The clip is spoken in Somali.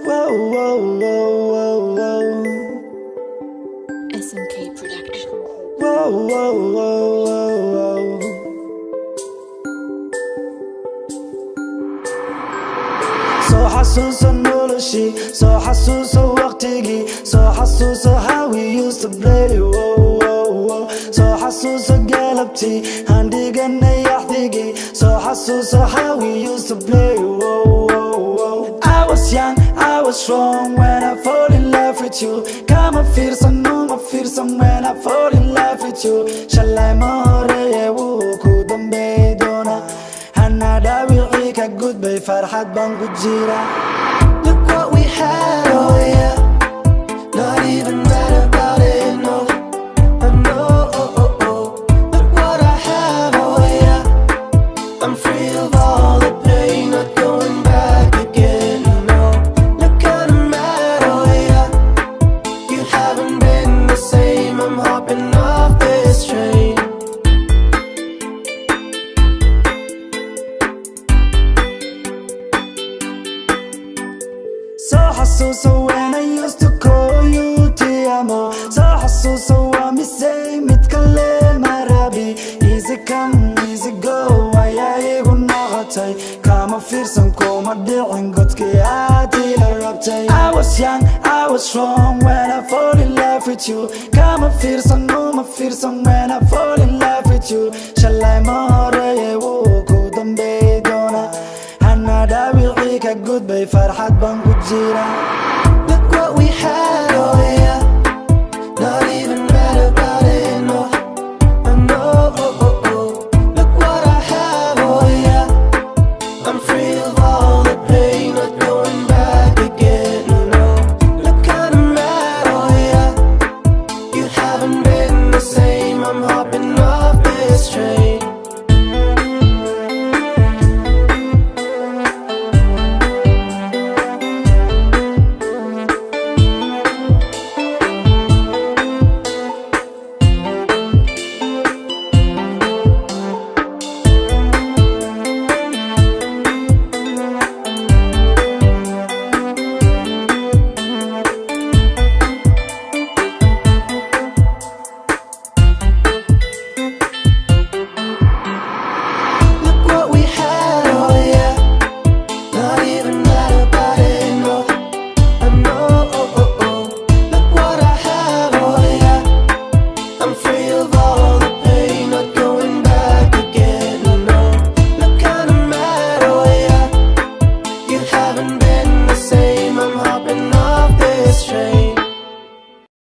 Whoa, whoa, whoa, whoa, whoa. SMK Production. Whoa, whoa, whoa, whoa, whoa. So xasuuso noloshii, soo xasuuso waqtigii, soo xasuuso how we used to play. Whoa, whoa, whoa. Soo xasuuso galabtii, aan dhiganay axdigii, soo xasuuso how we used to play. Whoa, whoa, whoa. I was young, I was strong when I fall in love with you. Kama fiirsan uma fiirsan when I fall in love with you. Shalay ma horeeye wuu ku dambeey doonaa, hana dhaawicii ka gudbay farxad baan ku jiraa. Look what we had, oh yeah. Not even mad about it, no. I know, oh, oh, oh. Look what I have, oh yeah. I'm free of all the pain, not going back again, no. Look kinda mad, oh yeah. You haven't been the same, I'm hopping off this train. Soo xasuuso when I used to call you ti amo. Soo xasuuso waa misay mid kale ma rabi. Easy come, easy go, ayaa igu noqotay. Kama fiirsan kuma dhicin godkii aad ila rabtay. I was young, I was strong when I fall in love with you. Kama fiirsan uma fiirsan when I fall in love with you. Shalay ma horeeye wuu ku dambeey doonaa, hana dhaawicii ka gudbay farxad baan ku jiraa. Look what we had, oh yeah. Not even mad about it, no. I know, oh, oh, oh. Look what I have, oh yeah. I'm free of